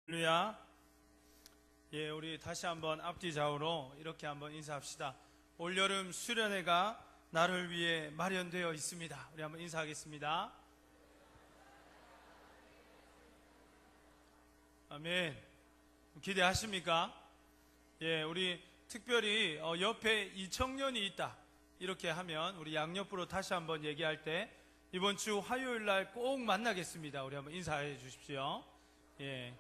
할렐루야. 예, 우리 다시 한번 앞뒤 좌우로 이렇게 한번 인사합시다. 올여름 수련회가 나를 위해 마련되어 있습니다. 우리 한번 인사하겠습니다. 아멘. 기대하십니까? 예, 우리 특별히 옆에 이 청년이 있다 이렇게 하면 우리 양옆으로 다시 한번 얘기할 때 이번 주 화요일 날 꼭 만나겠습니다. 우리 한번 인사해 주십시오. 예.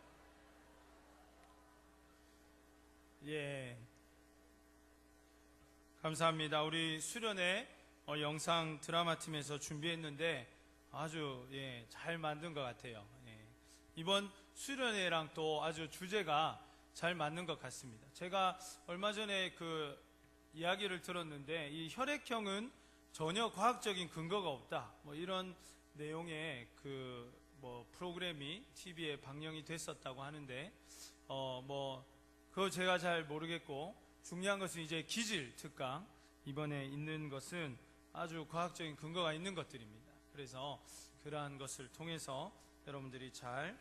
예, 감사합니다. 우리 수련회 영상 드라마 팀에서 준비했는데 아주 잘 만든 것 같아요. 이번 수련회랑 또 아주 주제가 잘 맞는 것 같습니다. 제가 얼마 전에 그 이야기를 들었는데 이 혈액형은 전혀 과학적인 근거가 없다. 이런 내용의 그 프로그램이 TV에 방영이 됐었다고 하는데 그거 제가 잘 모르겠고 중요한 것은 이제 기질 특강 이번에 있는 것은 아주 과학적인 근거가 있는 것들입니다. 그래서 그러한 것을 통해서 여러분들이 잘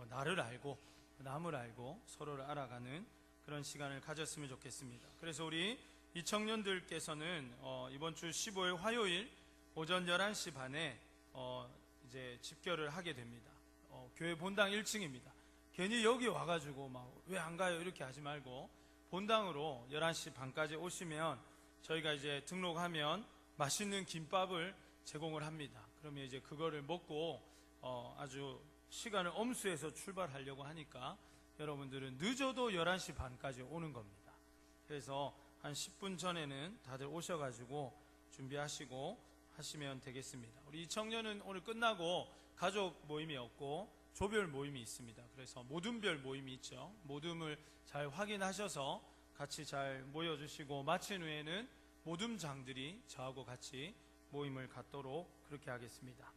나를 알고 남을 알고 서로를 알아가는 그런 시간을 가졌으면 좋겠습니다. 그래서 우리 이 청년들께서는 이번 주 15일 화요일 오전 11시 반에 이제 집결을 하게 됩니다. 교회 본당 1층입니다. 괜히 여기 와가지고 막 왜 안 가요 이렇게 하지 말고 본당으로 11시 반까지 오시면 저희가 이제 등록하면 맛있는 김밥을 제공을 합니다. 그러면 이제 그거를 먹고 아주 시간을 엄수해서 출발하려고 하니까 여러분들은 늦어도 11시 반까지 오는 겁니다. 그래서 한 10분 전에는 다들 오셔가지고 준비하시고 하시면 되겠습니다. 우리 이 청년은 오늘 끝나고 가족 모임이 없고 조별 모임이 있습니다. 그래서 모둠별 모임이 있죠. 모둠을 잘 확인하셔서 같이 잘 모여주시고 마친 후에는 모둠장들이 저하고 같이 모임을 갖도록 그렇게 하겠습니다.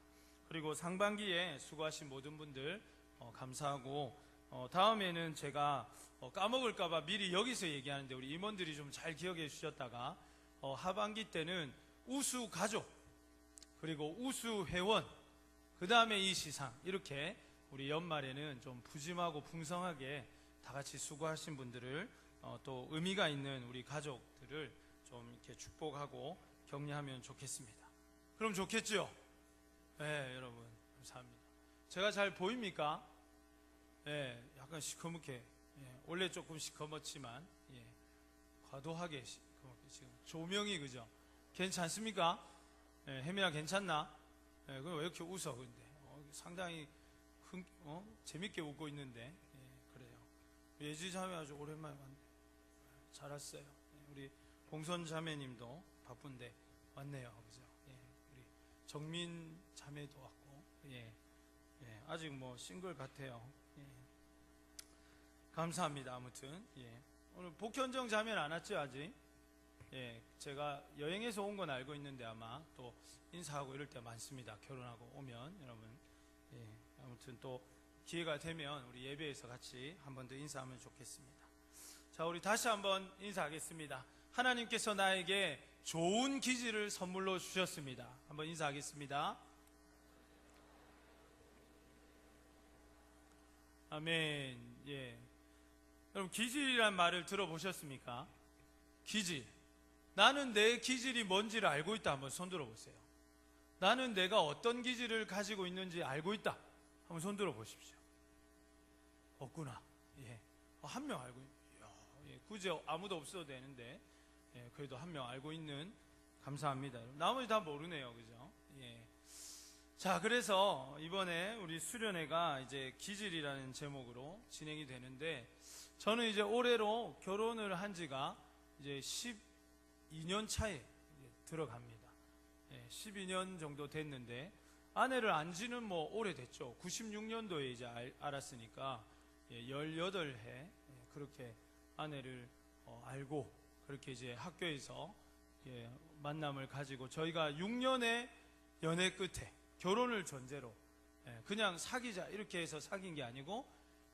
그리고 상반기에 수고하신 모든 분들 감사하고 다음에는 제가 까먹을까봐 미리 여기서 얘기하는데 우리 임원들이 좀 잘 기억해 주셨다가 하반기 때는 우수 가족 그리고 우수 회원 그 다음에 이 시상 이렇게 우리 연말에는 좀 푸짐하고 풍성하게 다 같이 수고하신 분들을 또 의미가 있는 우리 가족들을 좀 이렇게 축복하고 격려하면 좋겠습니다. 그럼 좋겠죠? 네, 여러분 감사합니다. 제가 잘 보입니까? 네, 약간 시커멓게 원래 조금 시커멓지만 과도하게 시커멓게 지금 조명이 그죠? 괜찮습니까? 혜미야 괜찮나? 그럼 왜 이렇게 웃어 근데 상당히 재밌게 웃고 있는데 그래요. 예지 자매 아주 오랜만에 왔네. 잘 왔어요. 우리 봉선 자매님도 바쁜데 왔네요. 그죠? 우리 정민 자매도 왔고 아직 싱글 같아요. 감사합니다. 아무튼 오늘 복현정 자매는 안 왔죠 아직? 제가 여행에서 온 건 알고 있는데 아마 또 인사하고 이럴 때 많습니다. 결혼하고 오면 여러분 아무튼 또 기회가 되면 우리 예배에서 같이 한 번 더 인사하면 좋겠습니다. 자, 우리 다시 한번 인사하겠습니다. 하나님께서 나에게 좋은 기질을 선물로 주셨습니다. 한번 인사하겠습니다. 아멘. 여러분 기질이란 말을 들어보셨습니까? 기질. 나는 내 기질이 뭔지를 알고 있다. 한번 손 들어보세요. 나는 내가 어떤 기질을 가지고 있는지 알고 있다. 한번 손 들어 보십시오. 없구나. 한 명 알고 있네요. 굳이 아무도 없어도 되는데 그래도 한 명 알고 있는 감사합니다. 나머지 다 모르네요. 그죠? 자, 그래서 이번에 우리 수련회가 이제 기질이라는 제목으로 진행이 되는데 저는 이제 올해로 결혼을 한 지가 이제 12년 차에 들어갑니다. 12년 정도 됐는데 아내를 안 지는 오래됐죠. 96년도에 이제 알았으니까 18해 그렇게 아내를 알고 그렇게 이제 학교에서 만남을 가지고 저희가 6년의 연애 끝에 결혼을 전제로 그냥 사귀자 이렇게 해서 사귄 게 아니고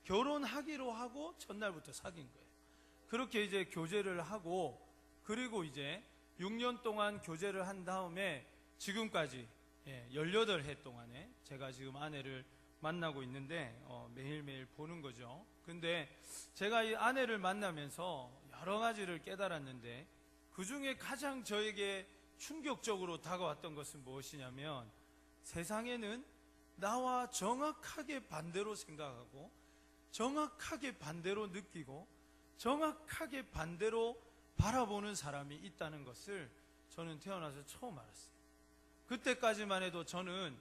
결혼하기로 하고 첫날부터 사귄 거예요. 그렇게 이제 교제를 하고 그리고 이제 6년 동안 교제를 한 다음에 지금까지 18해 동안에 제가 지금 아내를 만나고 있는데 매일매일 보는 거죠. 근데 제가 이 아내를 만나면서 여러 가지를 깨달았는데 그 중에 가장 저에게 충격적으로 다가왔던 것은 무엇이냐면, 세상에는 나와 정확하게 반대로 생각하고 정확하게 반대로 느끼고 정확하게 반대로 바라보는 사람이 있다는 것을 저는 태어나서 처음 알았어요. 그때까지만 해도 저는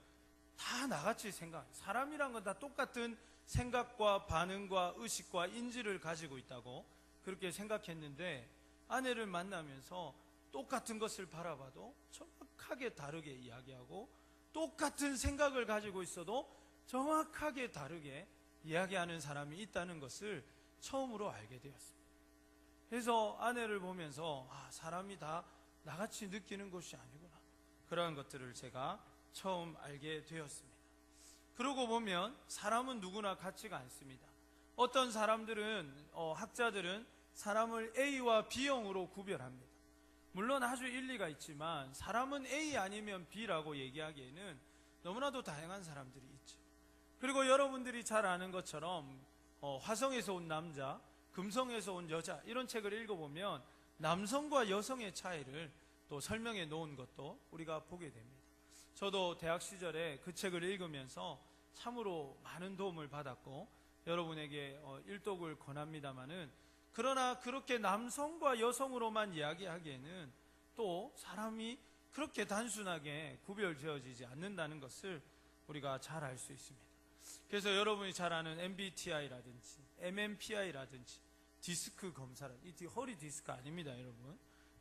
다 나같이 사람이란 건 다 똑같은 생각과 반응과 의식과 인지를 가지고 있다고 그렇게 생각했는데, 아내를 만나면서 똑같은 것을 바라봐도 정확하게 다르게 이야기하고 똑같은 생각을 가지고 있어도 정확하게 다르게 이야기하는 사람이 있다는 것을 처음으로 알게 되었습니다. 그래서 아내를 보면서 사람이 다 나같이 느끼는 것이 아니구나, 그러한 것들을 제가 처음 알게 되었습니다. 그러고 보면 사람은 누구나 같지가 않습니다. 어떤 사람들은 학자들은 사람을 A와 B형으로 구별합니다. 물론 아주 일리가 있지만 사람은 A 아니면 B라고 얘기하기에는 너무나도 다양한 사람들이 있죠. 그리고 여러분들이 잘 아는 것처럼 화성에서 온 남자, 금성에서 온 여자, 이런 책을 읽어보면 남성과 여성의 차이를 또 설명해 놓은 것도 우리가 보게 됩니다. 저도 대학 시절에 그 책을 읽으면서 참으로 많은 도움을 받았고 여러분에게 일독을 권합니다마는, 그러나 그렇게 남성과 여성으로만 이야기하기에는 또 사람이 그렇게 단순하게 구별되어지지 않는다는 것을 우리가 잘 알 수 있습니다. 그래서 여러분이 잘 아는 MBTI라든지 MMPI라든지 디스크 검사라든지, 이 허리 디스크 아닙니다, 여러분.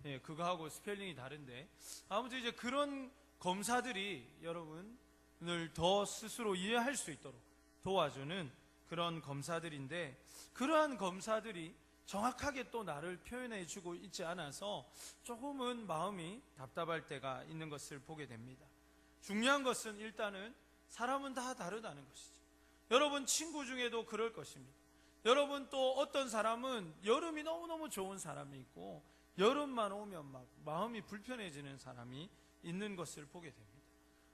예, 그거하고 스펠링이 다른데, 아무튼 이제 그런 검사들이 여러분을 더 스스로 이해할 수 있도록 도와주는 그런 검사들인데, 그러한 검사들이 정확하게 또 나를 표현해 주고 있지 않아서 조금은 마음이 답답할 때가 있는 것을 보게 됩니다. 중요한 것은 일단은 사람은 다 다르다는 것이죠. 여러분 친구 중에도 그럴 것입니다. 여러분 또 어떤 사람은 여름이 너무너무 좋은 사람이 있고 여름만 오면 막 마음이 불편해지는 사람이 있는 것을 보게 됩니다.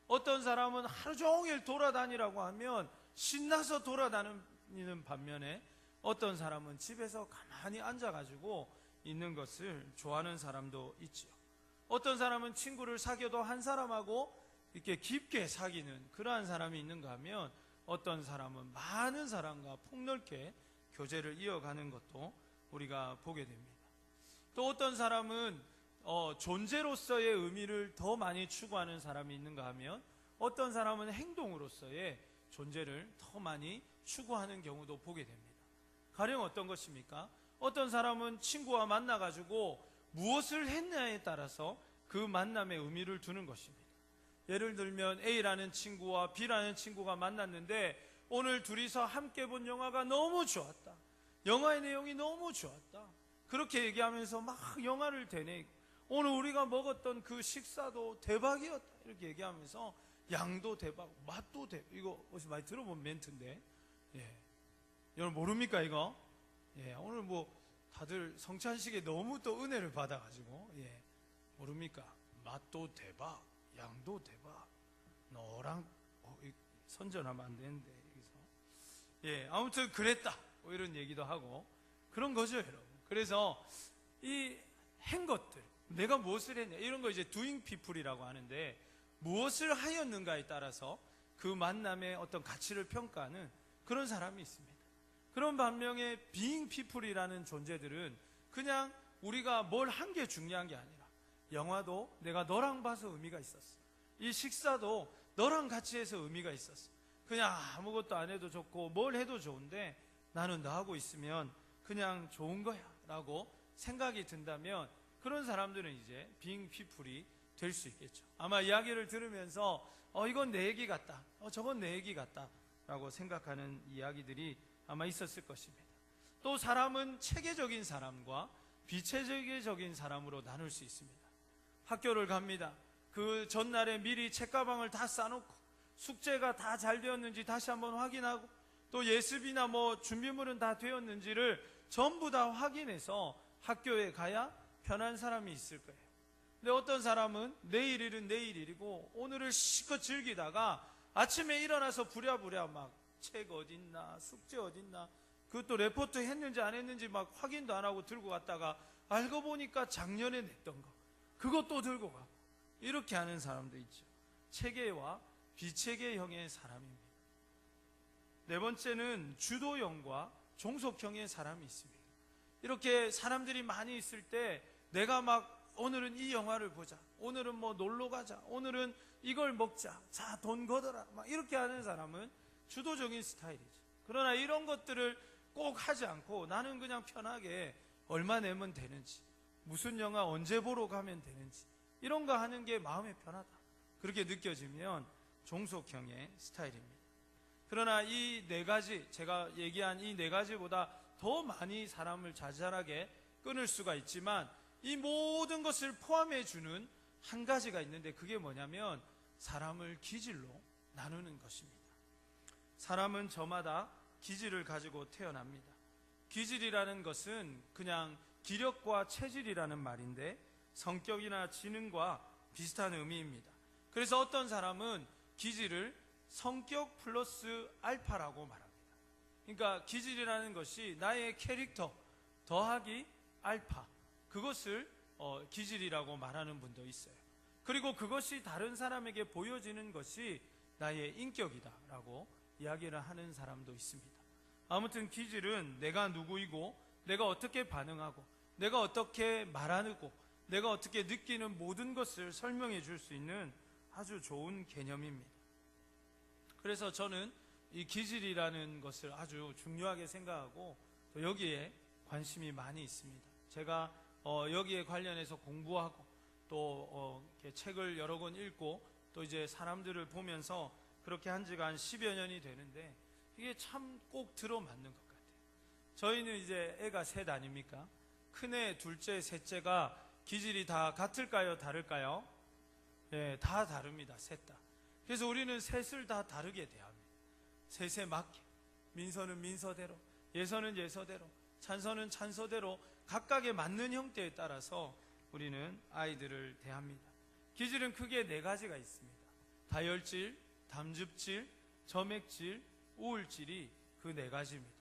어떤 사람은 하루 종일 돌아다니라고 하면 신나서 돌아다니는 반면에 어떤 사람은 집에서 가만히 앉아가지고 있는 것을 좋아하는 사람도 있죠. 어떤 사람은 친구를 사귀어도 한 사람하고 이렇게 깊게 사귀는 그러한 사람이 있는가 하면, 어떤 사람은 많은 사람과 폭넓게 교제를 이어가는 것도 우리가 보게 됩니다. 또 어떤 사람은 존재로서의 의미를 더 많이 추구하는 사람이 있는가 하면, 어떤 사람은 행동으로서의 존재를 더 많이 추구하는 경우도 보게 됩니다. 가령 어떤 것입니까? 어떤 사람은 친구와 만나가지고 무엇을 했냐에 따라서 그 만남의 의미를 두는 것입니다. 예를 들면 A라는 친구와 B라는 친구가 만났는데 오늘 둘이서 함께 본 영화가 너무 좋았다, 영화의 내용이 너무 좋았다, 그렇게 얘기하면서 막 영화를 되뇌이고, 오늘 우리가 먹었던 그 식사도 대박이었다, 이렇게 얘기하면서 양도 대박, 맛도 대박. 이거 어디서 많이 들어본 멘트인데, 예. 여러분 모릅니까 이거? 예, 오늘 뭐 다들 성찬식에 너무 또 은혜를 받아가지고, 예, 모릅니까? 맛도 대박, 양도 대박, 너랑 선전하면 안 되는데 여기서. 예, 아무튼 그랬다, 뭐 이런 얘기도 하고 그런 거죠, 여러분. 그래서 이 한 것들, 내가 무엇을 했냐, 이런 거 이제 doing people이라고 하는데, 무엇을 하였는가에 따라서 그 만남의 어떤 가치를 평가하는 그런 사람이 있습니다. 그런 반면에 being people이라는 존재들은 그냥 우리가 뭘 한 게 중요한 게 아니라, 영화도 내가 너랑 봐서 의미가 있었어, 이 식사도 너랑 같이 해서 의미가 있었어, 그냥 아무것도 안 해도 좋고 뭘 해도 좋은데 나는 너하고 있으면 그냥 좋은 거야 라고 생각이 든다면, 그런 사람들은 이제 being people이 될 수 있겠죠. 아마 이야기를 들으면서 이건 내 얘기 같다, 저건 내 얘기 같다 라고 생각하는 이야기들이 아마 있었을 것입니다. 또 사람은 체계적인 사람과 비체계적인 사람으로 나눌 수 있습니다. 학교를 갑니다. 그 전날에 미리 책가방을 다 싸놓고 숙제가 다 잘 되었는지 다시 한번 확인하고, 또 예습이나 뭐 준비물은 다 되었는지를 전부 다 확인해서 학교에 가야 편한 사람이 있을 거예요. 근데 어떤 사람은 내일 일은 내일 일이고 오늘을 실컷 즐기다가 아침에 일어나서 부랴부랴 막 책 어딨나, 숙제 어딨나, 그것도 레포트 했는지 안 했는지 막 확인도 안 하고 들고 갔다가 알고 보니까 작년에 냈던 거 그것도 들고 가. 이렇게 하는 사람도 있죠. 체계와 비체계형의 사람입니다. 네 번째는 주도형과 종속형의 사람이 있습니다. 이렇게 사람들이 많이 있을 때 내가 막 오늘은 이 영화를 보자, 오늘은 뭐 놀러 가자, 오늘은 이걸 먹자, 자 돈 걷어라, 막 이렇게 하는 사람은 주도적인 스타일이죠. 그러나 이런 것들을 꼭 하지 않고 나는 그냥 편하게 얼마 내면 되는지, 무슨 영화 언제 보러 가면 되는지 이런 거 하는 게 마음에 편하다, 그렇게 느껴지면 종속형의 스타일입니다. 그러나 이 네 가지, 제가 얘기한 이 네 가지보다 더 많이 사람을 자잘하게 끊을 수가 있지만 이 모든 것을 포함해 주는 한 가지가 있는데 그게 뭐냐면 사람을 기질로 나누는 것입니다. 사람은 저마다 기질을 가지고 태어납니다. 기질이라는 것은 그냥 기력과 체질이라는 말인데 성격이나 지능과 비슷한 의미입니다. 그래서 어떤 사람은 기질을 성격 플러스 알파라고 말합니다. 그러니까 기질이라는 것이 나의 캐릭터 더하기 알파, 그것을 기질이라고 말하는 분도 있어요. 그리고 그것이 다른 사람에게 보여지는 것이 나의 인격이다라고 이야기를 하는 사람도 있습니다. 아무튼 기질은 내가 누구이고 내가 어떻게 반응하고 내가 어떻게 말하고 내가 어떻게 느끼는 모든 것을 설명해 줄 수 있는 아주 좋은 개념입니다. 그래서 저는 이 기질이라는 것을 아주 중요하게 생각하고 또 여기에 관심이 많이 있습니다. 제가 여기에 관련해서 공부하고 또 이렇게 책을 여러 권 읽고 또 이제 사람들을 보면서 그렇게 한 지가 한 10여 년이 되는데 이게 참 꼭 들어맞는 것 같아요. 저희는 이제 애가 셋 아닙니까? 큰애, 둘째, 셋째가 기질이 다 같을까요? 다를까요? 예, 다 다릅니다. 셋 다. 그래서 우리는 셋을 다 다르게 대합니다. 셋에 맞게. 민서는 민서대로, 예서는 예서대로, 찬서는 찬서대로 각각에 맞는 형태에 따라서 우리는 아이들을 대합니다. 기질은 크게 네 가지가 있습니다. 다혈질, 담즙질, 점액질, 우울질이 그 네 가지입니다.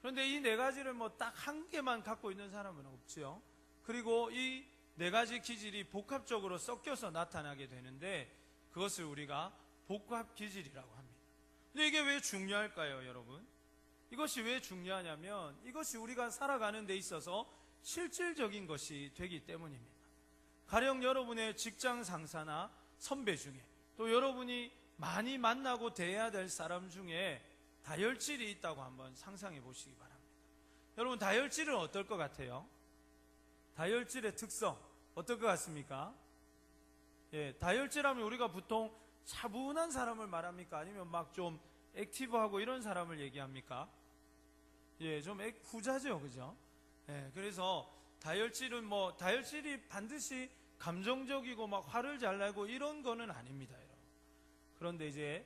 그런데 이 네 가지를 뭐 딱 한 개만 갖고 있는 사람은 없지요. 그리고 이 네 가지 기질이 복합적으로 섞여서 나타나게 되는데 그것을 우리가 복합 기질이라고 합니다. 근데 이게 왜 중요할까요, 여러분? 이것이 왜 중요하냐면 이것이 우리가 살아가는 데 있어서 실질적인 것이 되기 때문입니다. 가령 여러분의 직장 상사나 선배 중에 또 여러분이 많이 만나고 대해야 될 사람 중에 다혈질이 있다고 한번 상상해 보시기 바랍니다. 여러분, 다혈질은 어떨 것 같아요? 다혈질의 특성 어떨 것 같습니까? 예, 다혈질하면 우리가 보통 차분한 사람을 말합니까? 아니면 막 좀 액티브하고 이런 사람을 얘기합니까? 예, 좀 후자죠, 그죠? 예, 그래서 다혈질은 다혈질이 반드시 감정적이고 막 화를 잘 내고 이런 거는 아닙니다, 여러분. 그런데 이제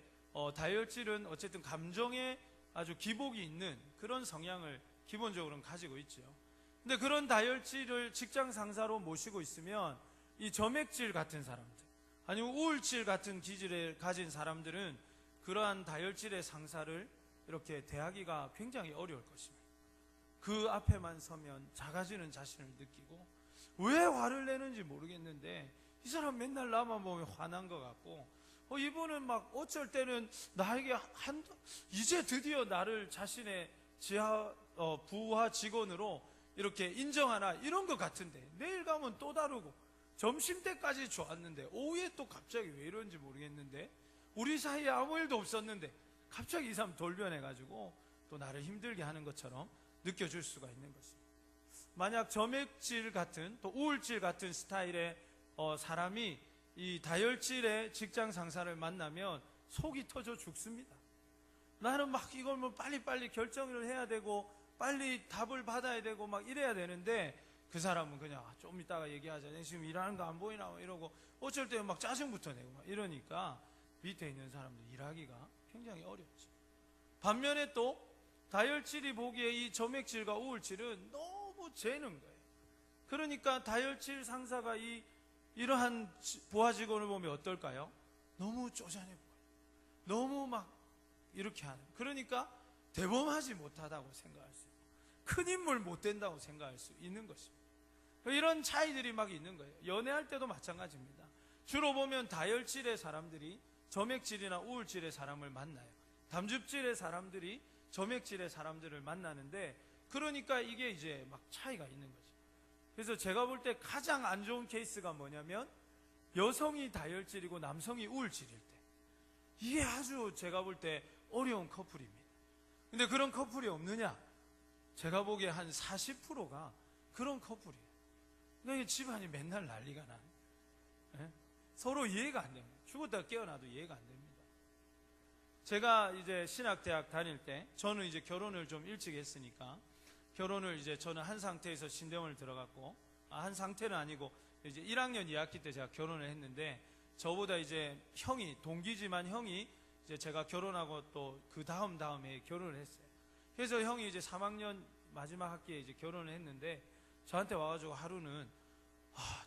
다혈질은 어쨌든 감정에 아주 기복이 있는 그런 성향을 기본적으로는 가지고 있죠. 근데 그런 다혈질을 직장 상사로 모시고 있으면 이 점액질 같은 사람들, 아니면 우울질 같은 기질을 가진 사람들은 그러한 다혈질의 상사를 이렇게 대하기가 굉장히 어려울 것입니다. 그 앞에만 서면 작아지는 자신을 느끼고 왜 화를 내는지 모르겠는데 이 사람 맨날 나만 보면 화난 것 같고 이분은 막 어쩔 때는 나에게 이제 드디어 나를 자신의 부하 직원으로 이렇게 인정하나 이런 것 같은데 내일 가면 또 다르고 점심때까지 좋았는데 오후에 또 갑자기 왜 이런지 모르겠는데 우리 사이에 아무 일도 없었는데 갑자기 이 사람 돌변해가지고 또 나를 힘들게 하는 것처럼 느껴질 수가 있는 것입니다. 만약 점액질 같은 또 우울질 같은 스타일의 사람이 이 다혈질의 직장 상사를 만나면 속이 터져 죽습니다. 나는 막 이걸 뭐 빨리빨리 결정을 해야 되고 빨리 답을 받아야 되고 막 이래야 되는데 그 사람은 그냥 좀 이따가 얘기하자, 지금 일하는 거 안 보이나 이러고 어쩔 때는 막 짜증부터 내고 막 이러니까 밑에 있는 사람들 일하기가 굉장히 어렵죠. 반면에 또 다혈질이 보기에 이 점액질과 우울질은 너무 재는 거예요. 그러니까 다혈질 상사가 이러한 부하 직원을 보면 어떨까요? 너무 쪼잔해 보여요. 너무 막 이렇게 하는, 그러니까 대범하지 못하다고 생각할 수 있고 큰 인물 못 된다고 생각할 수 있는 것입니다. 이런 차이들이 막 있는 거예요. 연애할 때도 마찬가지입니다. 주로 보면 다혈질의 사람들이 점액질이나 우울질의 사람을 만나요. 담즙질의 사람들이 점액질의 사람들을 만나는데, 그러니까 이게 이제 막 차이가 있는 거죠. 그래서 제가 볼 때 가장 안 좋은 케이스가 뭐냐면 여성이 다혈질이고 남성이 우울질일 때, 이게 아주 제가 볼 때 어려운 커플입니다. 근데 그런 커플이 없느냐? 제가 보기에 한 40%가 그런 커플이에요. 그러니까 집안이 맨날 난리가 나. 서로 이해가 안 됩니다. 죽었다가 깨어나도 이해가 안 됩니다. 제가 이제 신학대학 다닐 때, 저는 이제 결혼을 좀 일찍 했으니까, 결혼을 이제 저는 한 상태에서 신대원을 들어갔고, 한 상태는 아니고 이제 1학년 2학기 때 제가 결혼을 했는데, 저보다 이제 형이, 동기지만 형이 이제 제가 결혼하고 또 그 다음에 결혼을 했어요. 그래서 형이 이제 3학년 마지막 학기에 이제 결혼을 했는데, 저한테 와가지고 하루는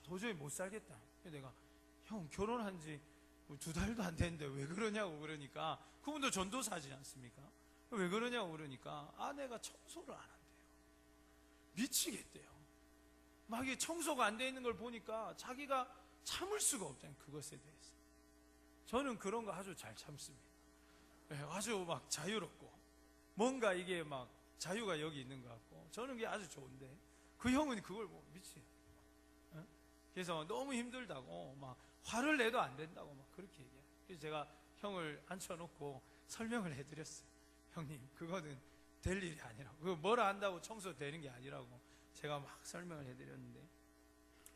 도저히 못 살겠다. 내가 형 결혼한 지 2달도 안 됐는데 왜 그러냐고 그러니까, 그분도 전도사지 않습니까? 왜 그러냐고 그러니까 아내가 청소를 안 한대요. 미치겠대요. 막 이게 청소가 안 돼 있는 걸 보니까 자기가 참을 수가 없잖아요, 그것에 대해서. 저는 그런 거 아주 잘 참습니다. 아주 막 자유롭고 뭔가 이게 막 자유가 여기 있는 것 같고, 저는 그게 아주 좋은데 그 형은 그걸 보고 미치요. 그래서 너무 힘들다고 막 화를 내도 안 된다고 막 그렇게 얘기해요. 그래서 제가 형을 앉혀놓고 설명을 해드렸어요. 형님, 그거는 될 일이 아니라고, 그거 뭐라 한다고 청소되는 게 아니라고 제가 막 설명을 해드렸는데,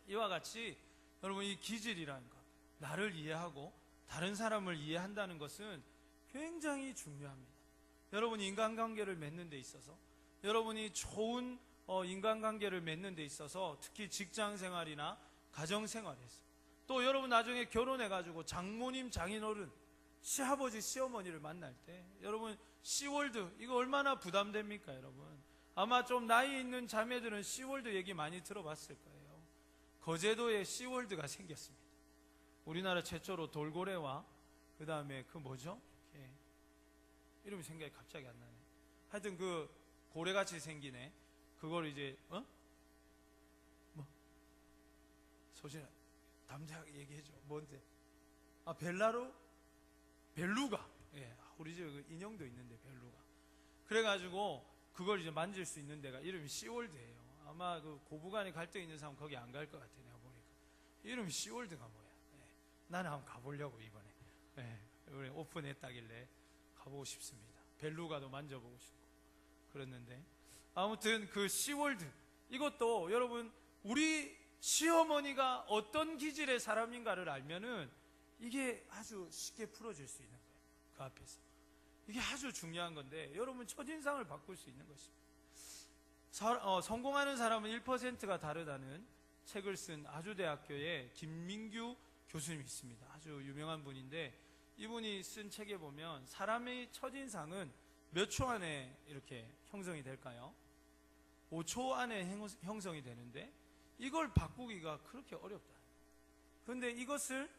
이와 같이 여러분, 이 기질이라는 것, 나를 이해하고 다른 사람을 이해한다는 것은 굉장히 중요합니다. 여러분이 인간관계를 맺는 데 있어서, 여러분이 좋은 인간관계를 맺는 데 있어서, 특히 직장생활이나 가정생활에서, 또 여러분 나중에 결혼해가지고 장모님, 장인어른, 시아버지, 시어머니를 만날 때, 여러분 시월드, 이거 얼마나 부담됩니까 여러분? 아마 좀 나이 있는 자매들은 시월드 얘기 많이 들어봤을 거예요. 거제도에 시월드가 생겼습니다. 우리나라 최초로 돌고래와 그 다음에 그 뭐죠? 이름이 생각이 갑자기 안 나네. 하여튼 그 고래같이 생기네. 그걸 이제 소진아, 담대하게 얘기해줘. 뭔데? 벨루가. 우리 집에 그 인형도 있는데, 벨루가. 그래가지고 그걸 이제 만질 수 있는 데가 이름이 시월드예요. 아마 그 고부간에 갈등 있는 사람 거기 안 갈 것 같아, 내가 보니까. 이름이 시월드가 뭐야? 나는 한번 가보려고 이번에. 우리 오픈했다길래 가보고 싶습니다. 벨루가도 만져보고 싶고 그랬는데, 아무튼 그 시월드, 이것도 여러분, 우리 시어머니가 어떤 기질의 사람인가를 알면은 이게 아주 쉽게 풀어질 수 있는 거예요. 그 앞에서. 이게 아주 중요한 건데, 여러분 첫인상을 바꿀 수 있는 것입니다. 성공하는 사람은 1%가 다르다는 책을 쓴 아주대학교의 김민규 교수님이 있습니다. 아주 유명한 분인데, 이분이 쓴 책에 보면 사람의 첫인상은 몇 초 안에 이렇게 형성이 될까요? 5초 안에 형성이 되는데, 이걸 바꾸기가 그렇게 어렵다. 그런데 이것을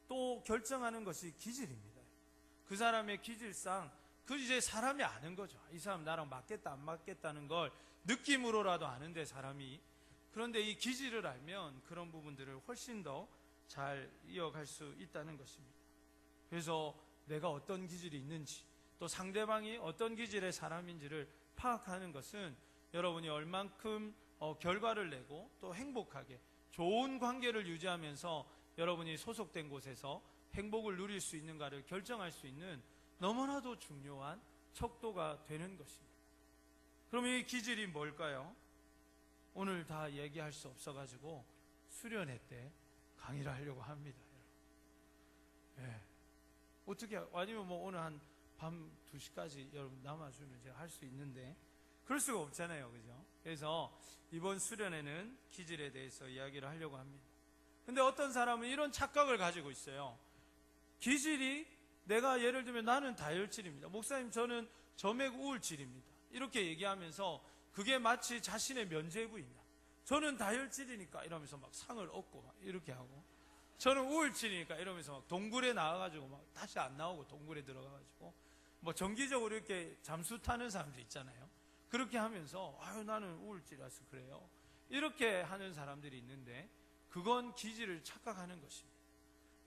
또 결정하는 것이 기질입니다. 그 사람의 기질상, 그 이제 사람이 아는 거죠. 이 사람 나랑 맞겠다 안 맞겠다는 걸 느낌으로라도 아는데, 사람이. 그런데 이 기질을 알면 그런 부분들을 훨씬 더 잘 이어갈 수 있다는 것입니다. 그래서 내가 어떤 기질이 있는지, 또 상대방이 어떤 기질의 사람인지를 파악하는 것은 여러분이 얼만큼 결과를 내고 또 행복하게 좋은 관계를 유지하면서 여러분이 소속된 곳에서 행복을 누릴 수 있는가를 결정할 수 있는 너무나도 중요한 척도가 되는 것입니다. 그럼 이 기질이 뭘까요? 오늘 다 얘기할 수 없어가지고 수련회 때 강의를 하려고 합니다. 어떻게, 아니면 뭐 오늘 한 밤 2시까지 여러분 남아주면 제가 할 수 있는데, 그럴 수가 없잖아요, 그죠? 그래서 이번 수련회는 기질에 대해서 이야기를 하려고 합니다. 근데 어떤 사람은 이런 착각을 가지고 있어요. 기질이, 내가 예를 들면 나는 다혈질입니다, 목사님 저는 점액 우울질입니다, 이렇게 얘기하면서 그게 마치 자신의 면죄부입니다. 저는 다혈질이니까 이러면서 막 상을 얻고 막 이렇게 하고, 저는 우울질이니까 이러면서 막 동굴에 나와가지고 막 다시 안 나오고 동굴에 들어가가지고 뭐 정기적으로 이렇게 잠수 타는 사람들 있잖아요. 그렇게 하면서 아유 나는 우울증이라서 그래요, 이렇게 하는 사람들이 있는데 그건 기질을 착각하는 것입니다.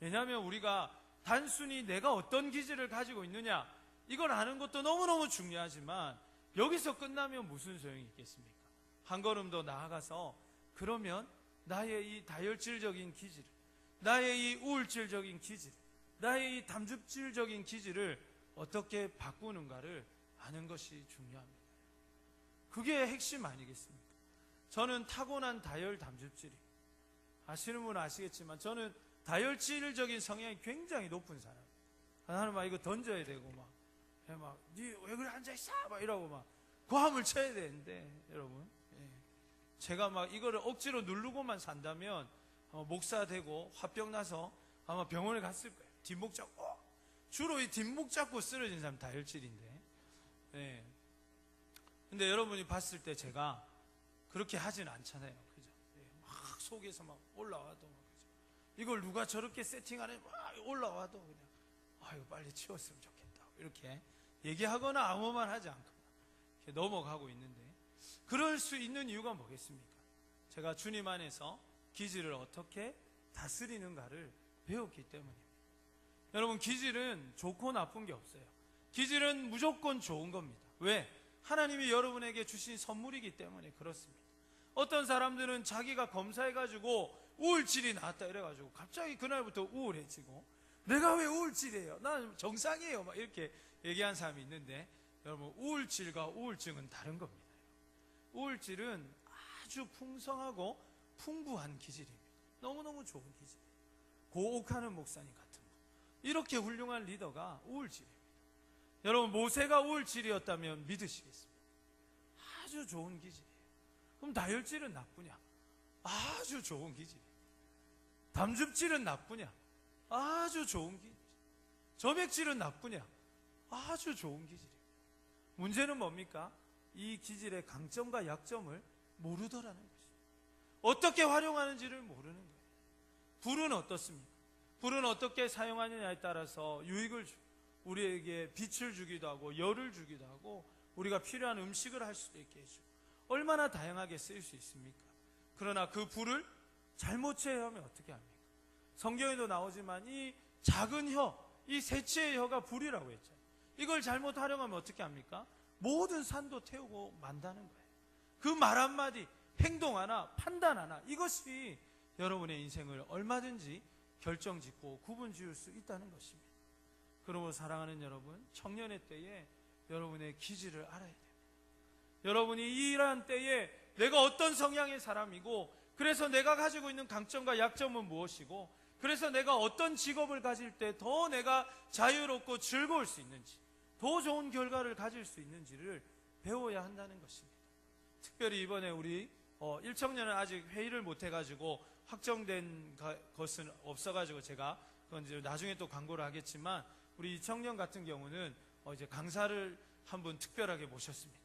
왜냐하면 우리가 단순히 내가 어떤 기질을 가지고 있느냐 이걸 아는 것도 너무너무 중요하지만 여기서 끝나면 무슨 소용이 있겠습니까? 한 걸음 더 나아가서 그러면 나의 이 다혈질적인 기질, 나의 이 우울질적인 기질, 나의 이 담즙질적인 기질을 어떻게 바꾸는가를 아는 것이 중요합니다. 그게 핵심 아니겠습니까? 저는 타고난 다혈 담즙질이, 아시는 분은 아시겠지만 저는 다혈질적인 성향이 굉장히 높은 사람. 나는 막 이거 던져야 되고 니 왜 그래 앉아있어 막 이러고 막 고함을 쳐야 되는데 여러분, 제가 막 이거를 억지로 누르고만 산다면 목사 되고 화병 나서 아마 병원에 갔을 거예요. 뒷목 잡고, 주로 이 뒷목 잡고 쓰러진 사람 다혈질인데, 근데 여러분이 봤을 때 제가 그렇게 하진 않잖아요, 그죠? 막 속에서 막 올라와도 막, 그죠? 이걸 누가 저렇게 세팅하네 막 올라와도 그냥 이거 빨리 치웠으면 좋겠다 이렇게 얘기하거나 아무 말 하지 않거나 이렇게 넘어가고 있는데, 그럴 수 있는 이유가 뭐겠습니까? 제가 주님 안에서 기질을 어떻게 다스리는가를 배웠기 때문입니다. 여러분, 기질은 좋고 나쁜 게 없어요. 기질은 무조건 좋은 겁니다. 왜? 하나님이 여러분에게 주신 선물이기 때문에 그렇습니다. 어떤 사람들은 자기가 검사해가지고 우울질이 나왔다 이래가지고 갑자기 그날부터 우울해지고, 내가 왜 우울질이에요? 난 정상이에요 막 이렇게 얘기한 사람이 있는데, 여러분, 우울질과 우울증은 다른 겁니다. 우울질은 아주 풍성하고 풍부한 기질입니다. 너무너무 좋은 기질. 고옥하는 목사님 같은 분, 이렇게 훌륭한 리더가 우울질입니다. 여러분, 모세가 우울질이었다면 믿으시겠습니까? 아주 좋은 기질이에요. 그럼 다혈질은 나쁘냐? 아주 좋은 기질이에요. 담즙질은 나쁘냐? 아주 좋은 기질. 점액질은 나쁘냐? 아주 좋은 기질이에요. 문제는 뭡니까? 이 기질의 강점과 약점을 모르더라는 것이죠. 어떻게 활용하는지를 모르는 거예요. 불은 어떻습니까? 불은 어떻게 사용하느냐에 따라서 유익을 주고, 우리에게 빛을 주기도 하고 열을 주기도 하고 우리가 필요한 음식을 할 수도 있게 해주고, 얼마나 다양하게 쓰일 수 있습니까? 그러나 그 불을 잘못 제어하면 어떻게 합니까? 성경에도 나오지만 이 작은 혀, 이 새치의 혀가 불이라고 했죠. 이걸 잘못 활용하면 어떻게 합니까? 모든 산도 태우고 만다는 거예요. 그 말 한마디, 행동 하나, 판단 하나, 이것이 여러분의 인생을 얼마든지 결정짓고 구분 지을 수 있다는 것입니다. 그러므로 사랑하는 여러분, 청년의 때에 여러분의 기질을 알아야 돼요. 여러분이 이러한 때에 내가 어떤 성향의 사람이고, 그래서 내가 가지고 있는 강점과 약점은 무엇이고, 그래서 내가 어떤 직업을 가질 때 더 내가 자유롭고 즐거울 수 있는지, 더 좋은 결과를 가질 수 있는지를 배워야 한다는 것입니다. 특별히 이번에 우리 1청년은 아직 회의를 못 해가지고 확정된 것은 없어가지고 제가 그건 이제 나중에 또 광고를 하겠지만, 우리 2청년 같은 경우는 이제 강사를 한 분 특별하게 모셨습니다.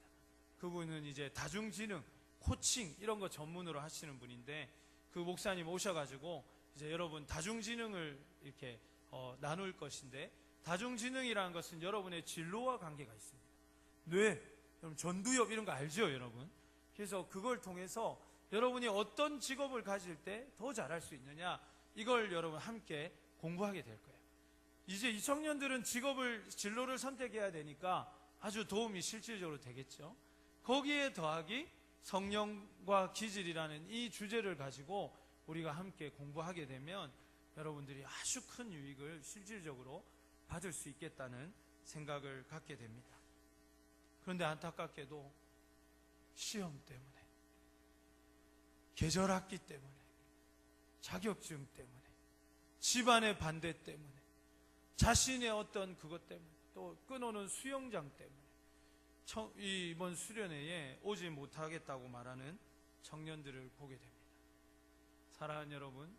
그분은 이제 다중지능, 코칭 이런 거 전문으로 하시는 분인데, 그 목사님 오셔가지고 이제 여러분 다중지능을 이렇게 나눌 것인데, 다중지능이라는 것은 여러분의 진로와 관계가 있습니다. 뇌, 여러분 전두엽 이런 거 알죠, 여러분? 그래서 그걸 통해서 여러분이 어떤 직업을 가질 때 더 잘할 수 있느냐, 이걸 여러분 함께 공부하게 될 거예요. 이제 이 청년들은 진로를 선택해야 되니까 아주 도움이 실질적으로 되겠죠. 거기에 더하기 성령과 기질이라는 이 주제를 가지고 우리가 함께 공부하게 되면 여러분들이 아주 큰 유익을 실질적으로 받을 수 있겠다는 생각을 갖게 됩니다. 그런데 안타깝게도 시험 때문에, 계절학기 때문에, 자격증 때문에, 집안의 반대 때문에, 자신의 어떤 그것 때문에, 또 끊어놓은 수영장 때문에 이번 수련회에 오지 못하겠다고 말하는 청년들을 보게 됩니다. 사랑하는 여러분,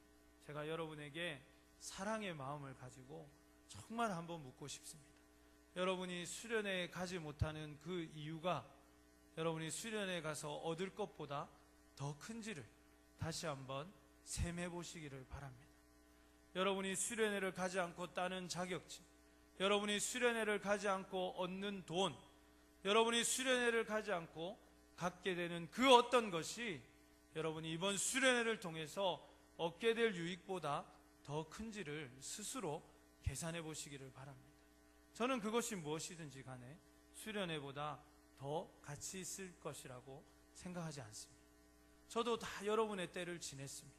제가 여러분에게 사랑의 마음을 가지고 정말 한번 묻고 싶습니다. 여러분이 수련회에 가지 못하는 그 이유가 여러분이 수련회에 가서 얻을 것보다 더 큰지를 다시 한번 셈해 보시기를 바랍니다. 여러분이 수련회를 가지 않고 따는 자격증, 여러분이 수련회를 가지 않고 얻는 돈, 여러분이 수련회를 가지 않고 갖게 되는 그 어떤 것이 여러분이 이번 수련회를 통해서 얻게 될 유익보다 더 큰지를 스스로 계산해 보시기를 바랍니다. 저는 그것이 무엇이든지 간에 수련회보다 더 가치 있을 것이라고 생각하지 않습니다. 저도 다 여러분의 때를 지냈습니다.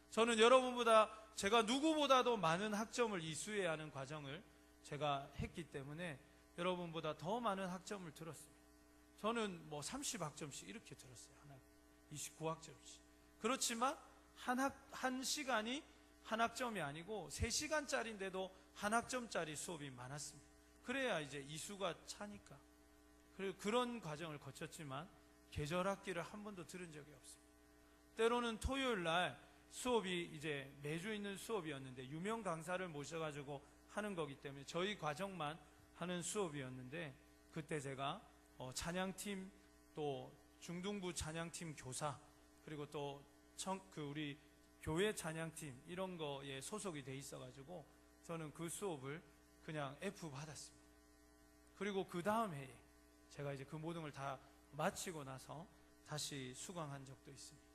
저는 여러분보다, 제가 누구보다도 많은 학점을 이수해야 하는 과정을 제가 했기 때문에 여러분보다 더 많은 학점을 들었습니다. 저는 30학점씩 이렇게 들었어요. 하나 29학점씩. 그렇지만 한 시간이 한 학점이 아니고 3시간짜리인데도 한 학점짜리 수업이 많았습니다. 그래야 이제 이수가 차니까. 그리고 그런 과정을 거쳤지만 계절학기를 한 번도 들은 적이 없습니다. 때로는 토요일 날 수업이 이제 매주 있는 수업이었는데 유명 강사를 모셔가지고 하는 거기 때문에 저희 과정만 하는 수업이었는데, 그때 제가 찬양팀, 또 중등부 찬양팀 교사, 그리고 또 우리 교회 찬양팀 이런 거에 소속이 돼 있어가지고 저는 그 수업을 그냥 F 받았습니다. 그리고 그 다음 해에 제가 이제 그 모든 걸 다 마치고 나서 다시 수강한 적도 있습니다.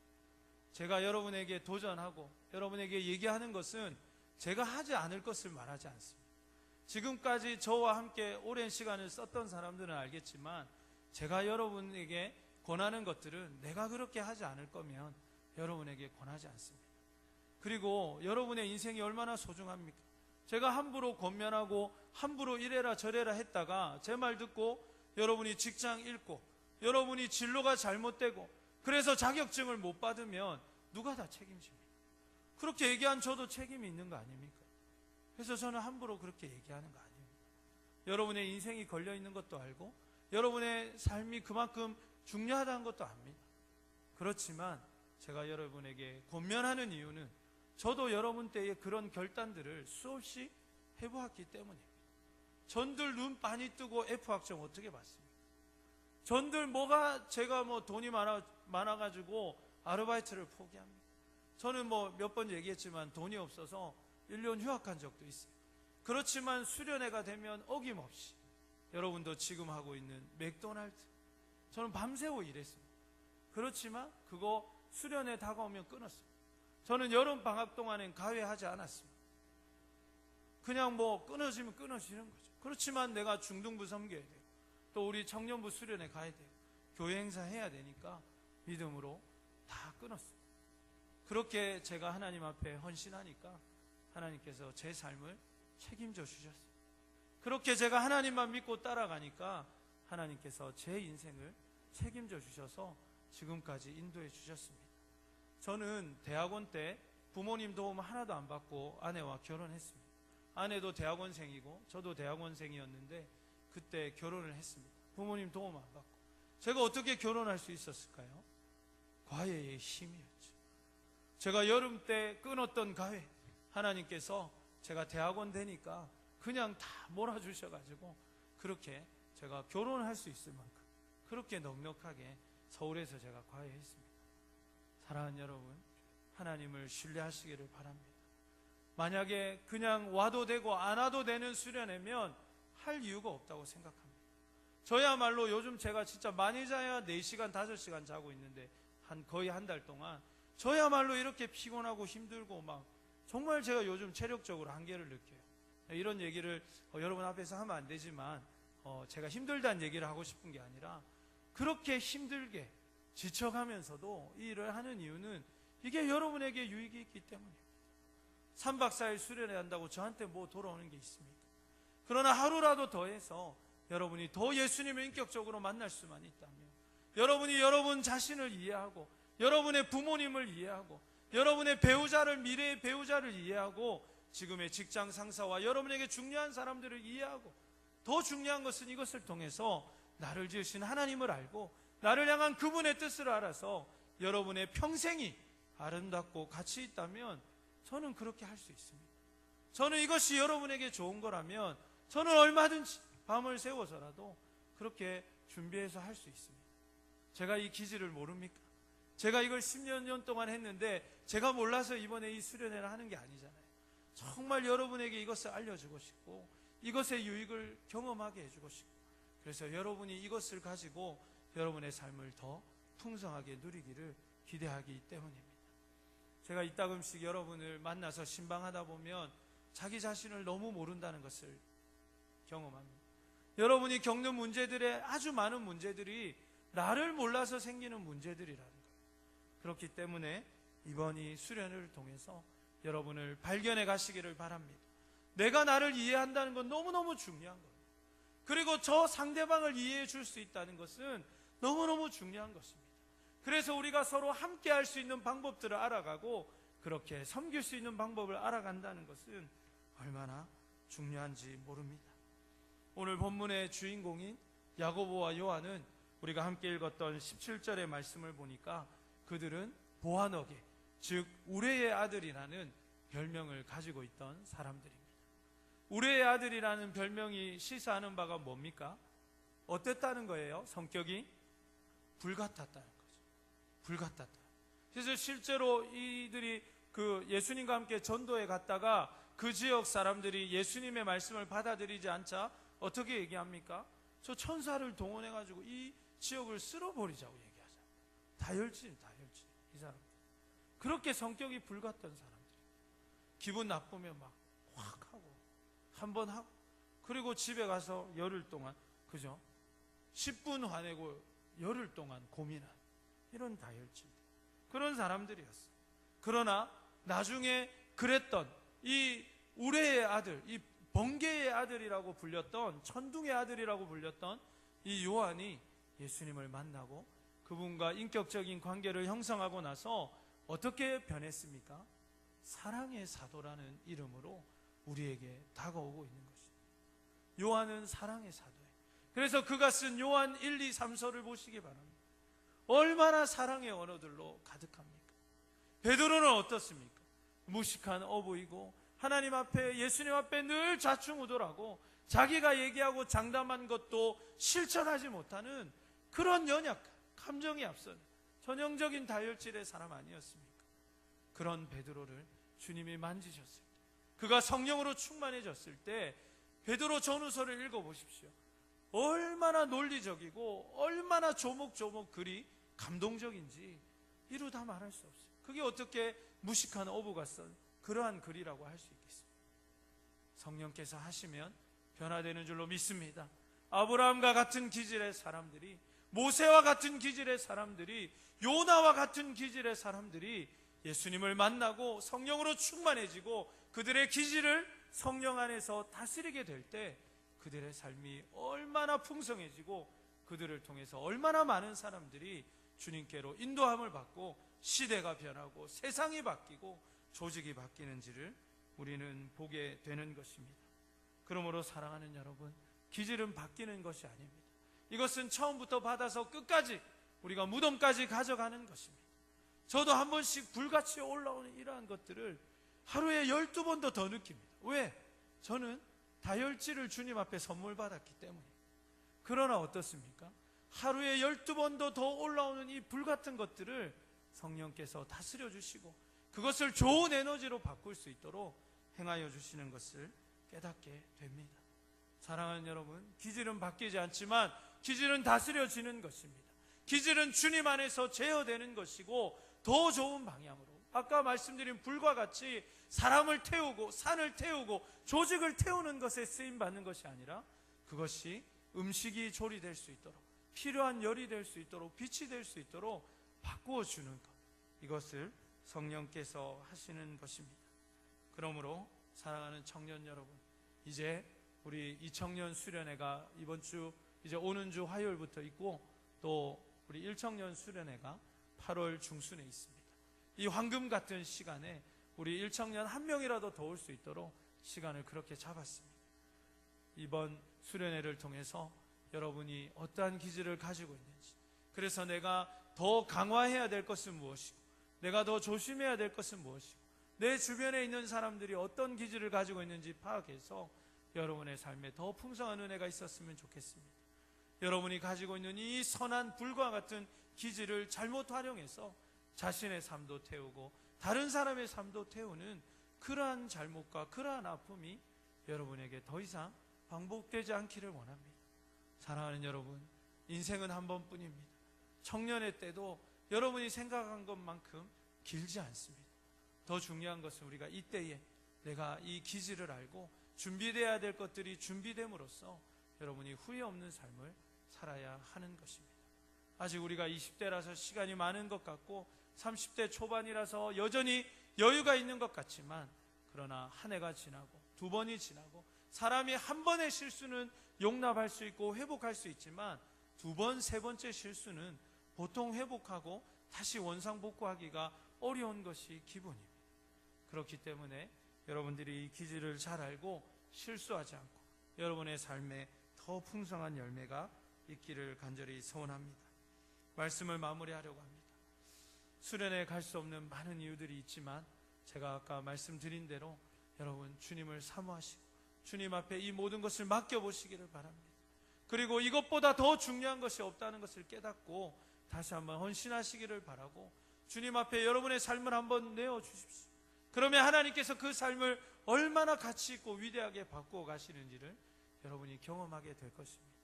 제가 여러분에게 도전하고 여러분에게 얘기하는 것은 제가 하지 않을 것을 말하지 않습니다. 지금까지 저와 함께 오랜 시간을 썼던 사람들은 알겠지만 제가 여러분에게 권하는 것들은 내가 그렇게 하지 않을 거면 여러분에게 권하지 않습니다. 그리고 여러분의 인생이 얼마나 소중합니까? 제가 함부로 권면하고 함부로 이래라 저래라 했다가 제 말 듣고 여러분이 직장 잃고 여러분이 진로가 잘못되고 그래서 자격증을 못 받으면 누가 다 책임집니까? 그렇게 얘기한 저도 책임이 있는 거 아닙니까? 그래서 저는 함부로 그렇게 얘기하는 거 아닙니다. 여러분의 인생이 걸려 있는 것도 알고 여러분의 삶이 그만큼 중요하다는 것도 압니다. 그렇지만 제가 여러분에게 권면하는 이유는 저도 여러분 때의 그런 결단들을 수없이 해보았기 때문입니다. 전들 눈 많이 뜨고 F학점 어떻게 받습니까? 전들 제가 돈이 많아가지고 아르바이트를 포기합니다. 저는 몇 번 얘기했지만 돈이 없어서 1년 휴학한 적도 있어요. 그렇지만 수련회가 되면 어김없이 여러분도 지금 하고 있는 맥도날드, 저는 밤새워 일했습니다. 그렇지만 그거 수련회 다가오면 끊었습니다. 저는 여름 방학 동안엔 가회하지 않았습니다. 그냥 끊어지면 끊어지는 거죠. 그렇지만 내가 중등부 섬겨야 돼요. 또 우리 청년부 수련회 가야 돼요. 교회 행사 해야 되니까 믿음으로 다 끊었습니다. 그렇게 제가 하나님 앞에 헌신하니까 하나님께서 제 삶을 책임져 주셨어요. 그렇게 제가 하나님만 믿고 따라가니까 하나님께서 제 인생을 책임져 주셔서 지금까지 인도해 주셨습니다. 저는 대학원 때 부모님 도움 하나도 안 받고 아내와 결혼했습니다. 아내도 대학원생이고 저도 대학원생이었는데 그때 결혼을 했습니다. 부모님 도움 안 받고. 제가 어떻게 결혼할 수 있었을까요? 과외의 힘이었죠. 제가 여름 때 끊었던 과외, 하나님께서 제가 대학원 되니까 그냥 다 몰아주셔가지고 그렇게 제가 결혼을 할 수 있을 만큼 그렇게 넉넉하게 서울에서 제가 과외했습니다. 사랑하는 여러분, 하나님을 신뢰하시기를 바랍니다. 만약에 그냥 와도 되고 안 와도 되는 수련회면 할 이유가 없다고 생각합니다. 저야말로 요즘 제가 진짜 많이 자야 4시간, 5시간 자고 있는데 거의 한 달 동안 저야말로 이렇게 피곤하고 힘들고 정말 제가 요즘 체력적으로 한계를 느껴요. 이런 얘기를 여러분 앞에서 하면 안 되지만 제가 힘들다는 얘기를 하고 싶은 게 아니라 그렇게 힘들게 지쳐가면서도 이 일을 하는 이유는 이게 여러분에게 유익이 있기 때문입니다. 3박 4일 수련회 한다고 저한테 돌아오는 게 있습니까? 그러나 하루라도 더해서 여러분이 더 예수님을 인격적으로 만날 수만 있다면, 여러분이 여러분 자신을 이해하고 여러분의 부모님을 이해하고 여러분의 미래의 배우자를 이해하고 지금의 직장 상사와 여러분에게 중요한 사람들을 이해하고 더 중요한 것은 이것을 통해서 나를 지으신 하나님을 알고 나를 향한 그분의 뜻을 알아서 여러분의 평생이 아름답고 가치 있다면 저는 그렇게 할 수 있습니다. 저는 이것이 여러분에게 좋은 거라면 저는 얼마든지 밤을 새워서라도 그렇게 준비해서 할 수 있습니다. 제가 이 기질을 모릅니까? 제가 이걸 10년 동안 했는데 제가 몰라서 이번에 이 수련회를 하는 게 아니잖아요. 정말 여러분에게 이것을 알려주고 싶고 이것의 유익을 경험하게 해주고 싶고, 그래서 여러분이 이것을 가지고 여러분의 삶을 더 풍성하게 누리기를 기대하기 때문입니다. 제가 이따금씩 여러분을 만나서 신방하다 보면 자기 자신을 너무 모른다는 것을 경험합니다. 여러분이 겪는 문제들의 아주 많은 문제들이 나를 몰라서 생기는 문제들이라는 거예요. 그렇기 때문에 이번 이 수련을 통해서 여러분을 발견해 가시기를 바랍니다. 내가 나를 이해한다는 건 너무너무 중요한 거예요. 그리고 저 상대방을 이해해 줄 수 있다는 것은 너무너무 중요한 것입니다. 그래서 우리가 서로 함께 할 수 있는 방법들을 알아가고 그렇게 섬길 수 있는 방법을 알아간다는 것은 얼마나 중요한지 모릅니다. 오늘 본문의 주인공인 야고보와 요한은 우리가 함께 읽었던 17절의 말씀을 보니까 그들은 보아너게, 즉 우레의 아들이라는 별명을 가지고 있던 사람들입니다. 우레의 아들이라는 별명이 시사하는 바가 뭡니까? 어땠다는 거예요? 성격이 불같았다는 거죠. 불같았다. 그래서 실제로 이들이 예수님과 함께 전도에 갔다가 그 지역 사람들이 예수님의 말씀을 받아들이지 않자 어떻게 얘기합니까? 저 천사를 동원해가지고 이 지역을 쓸어버리자고 얘기하자. 다혈질. 이 사람. 그렇게 성격이 불같던 사람들. 기분 나쁘면 막 확 하고, 한 번 하고, 그리고 집에 가서 열흘 동안, 그죠? 10분 화내고 열흘 동안 고민한 이런 다혈질. 그런 사람들이었어요. 그러나 나중에 그랬던 이 우레의 아들, 이 번개의 아들이라고 불렸던, 천둥의 아들이라고 불렸던 이 요한이 예수님을 만나고 그분과 인격적인 관계를 형성하고 나서 어떻게 변했습니까? 사랑의 사도라는 이름으로 우리에게 다가오고 있는 것입니다. 요한은 사랑의 사도예요. 그래서 그가 쓴 요한 1, 2, 3서를 보시기 바랍니다. 얼마나 사랑의 언어들로 가득합니까? 베드로는 어떻습니까? 무식한 어부이고 하나님 앞에, 예수님 앞에 늘 좌충우돌하고 자기가 얘기하고 장담한 것도 실천하지 못하는 그런 연약한, 감정이 앞서는 전형적인 다혈질의 사람 아니었습니까? 그런 베드로를 주님이 만지셨을 때, 그가 성령으로 충만해졌을 때 베드로 전후서를 읽어보십시오. 얼마나 논리적이고 얼마나 조목조목 글이 감동적인지 이루 다 말할 수 없어요. 그게 어떻게 무식한 어부가 쓴 그러한 글이라고 할 수 있겠습니까? 성령께서 하시면 변화되는 줄로 믿습니다. 아브라함과 같은 기질의 사람들이, 모세와 같은 기질의 사람들이, 요나와 같은 기질의 사람들이 예수님을 만나고 성령으로 충만해지고 그들의 기질을 성령 안에서 다스리게 될 때 그들의 삶이 얼마나 풍성해지고 그들을 통해서 얼마나 많은 사람들이 주님께로 인도함을 받고 시대가 변하고 세상이 바뀌고 조직이 바뀌는지를 우리는 보게 되는 것입니다. 그러므로 사랑하는 여러분, 기질은 바뀌는 것이 아닙니다. 이것은 처음부터 받아서 끝까지 우리가 무덤까지 가져가는 것입니다. 저도 한 번씩 불같이 올라오는 이러한 것들을 하루에 12번도 더 느낍니다. 왜? 저는 다혈질을 주님 앞에 선물 받았기 때문에. 그러나 어떻습니까? 하루에 12번도 더 올라오는 이 불같은 것들을 성령께서 다스려 주시고 그것을 좋은 에너지로 바꿀 수 있도록 행하여 주시는 것을 깨닫게 됩니다. 사랑하는 여러분, 기질은 바뀌지 않지만 기질은 다스려지는 것입니다. 기질은 주님 안에서 제어되는 것이고 더 좋은 방향으로, 아까 말씀드린 불과 같이 사람을 태우고 산을 태우고 조직을 태우는 것에 쓰임받는 것이 아니라 그것이 음식이 조리될 수 있도록, 필요한 열이 될 수 있도록, 빛이 될 수 있도록 바꾸어 주는 것, 이것을 성령께서 하시는 것입니다. 그러므로 사랑하는 청년 여러분, 이제 우리 이 청년 수련회가 이번 주, 이제 오는 주 화요일부터 있고 또 우리 1청년 수련회가 8월 중순에 있습니다. 이 황금 같은 시간에 우리 1청년 한 명이라도 더 올 수 있도록 시간을 그렇게 잡았습니다. 이번 수련회를 통해서 여러분이 어떠한 기질을 가지고 있는지, 그래서 내가 더 강화해야 될 것은 무엇이고 내가 더 조심해야 될 것은 무엇이고 내 주변에 있는 사람들이 어떤 기질을 가지고 있는지 파악해서 여러분의 삶에 더 풍성한 은혜가 있었으면 좋겠습니다. 여러분이 가지고 있는 이 선한 불과 같은 기질을 잘못 활용해서 자신의 삶도 태우고 다른 사람의 삶도 태우는 그러한 잘못과 그러한 아픔이 여러분에게 더 이상 반복되지 않기를 원합니다. 사랑하는 여러분, 인생은 한 번뿐입니다. 청년의 때도 여러분이 생각한 것만큼 길지 않습니다. 더 중요한 것은 우리가 이때에 내가 이 기질을 알고 준비되어야 될 것들이 준비됨으로써 여러분이 후회 없는 삶을 살아야 하는 것입니다. 아직 우리가 20대라서 시간이 많은 것 같고 30대 초반이라서 여전히 여유가 있는 것 같지만, 그러나 한 해가 지나고 두 번이 지나고 사람이 한 번의 실수는 용납할 수 있고 회복할 수 있지만 두 번, 세 번째 실수는 보통 회복하고 다시 원상복구하기가 어려운 것이 기본입니다. 그렇기 때문에 여러분들이 이 기질을 잘 알고 실수하지 않고 여러분의 삶에 더 풍성한 열매가 있기를 간절히 소원합니다. 말씀을 마무리하려고 합니다. 수련회 갈 수 없는 많은 이유들이 있지만 제가 아까 말씀드린 대로 여러분 주님을 사모하시고 주님 앞에 이 모든 것을 맡겨보시기를 바랍니다. 그리고 이것보다 더 중요한 것이 없다는 것을 깨닫고 다시 한번 헌신하시기를 바라고 주님 앞에 여러분의 삶을 한번 내어주십시오. 그러면 하나님께서 그 삶을 얼마나 가치 있고 위대하게 바꾸어 가시는지를 여러분이 경험하게 될 것입니다.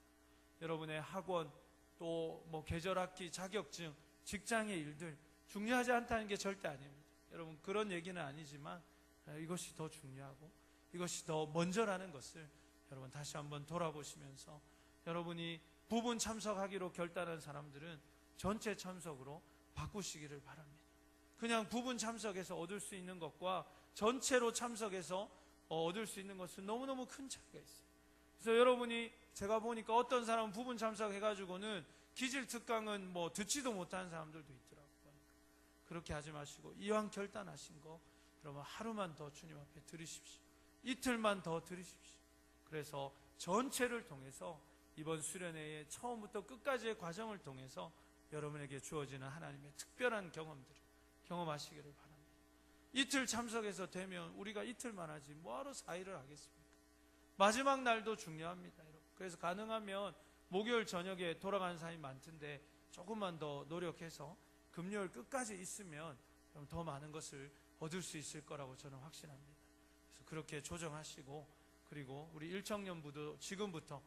여러분의 학원, 또 계절학기, 자격증, 직장의 일들 중요하지 않다는 게 절대 아닙니다. 여러분, 그런 얘기는 아니지만 이것이 더 중요하고 이것이 더 먼저라는 것을 여러분 다시 한번 돌아보시면서, 여러분이 부분 참석하기로 결단한 사람들은 전체 참석으로 바꾸시기를 바랍니다. 그냥 부분 참석해서 얻을 수 있는 것과 전체로 참석해서 얻을 수 있는 것은 너무너무 큰 차이가 있어요. 그래서 여러분이, 제가 보니까 어떤 사람은 부분 참석해가지고는 기질 특강은 듣지도 못하는 사람들도 있더라고요. 그렇게 하지 마시고 이왕 결단하신 거 여러분 하루만 더 주님 앞에 드리십시오. 이틀만 더 드리십시오. 그래서 전체를 통해서 이번 수련회의 처음부터 끝까지의 과정을 통해서 여러분에게 주어지는 하나님의 특별한 경험들을 경험하시기를 바랍니다. 이틀 참석해서 되면 우리가 이틀만 하지 뭐하러 4일을 하겠습니까? 마지막 날도 중요합니다, 여러분. 그래서 가능하면 목요일 저녁에 돌아가는 사람이 많던데 조금만 더 노력해서 금요일 끝까지 있으면 더 많은 것을 얻을 수 있을 거라고 저는 확신합니다. 그래서 그렇게 조정하시고, 그리고 우리 일청년부도 지금부터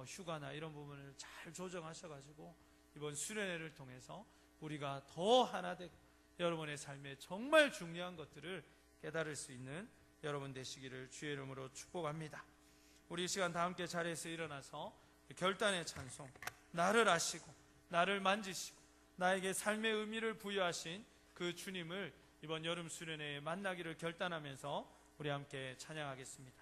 휴가나 이런 부분을 잘 조정하셔가지고 이번 수련회를 통해서 우리가 더 하나 되고 여러분의 삶에 정말 중요한 것들을 깨달을 수 있는 여러분 되시기를 주의 이름으로 축복합니다. 우리 이 시간 다 함께 자리에서 일어나서 결단의 찬송, 나를 아시고 나를 만지시고 나에게 삶의 의미를 부여하신 그 주님을 이번 여름 수련회에 만나기를 결단하면서 우리 함께 찬양하겠습니다.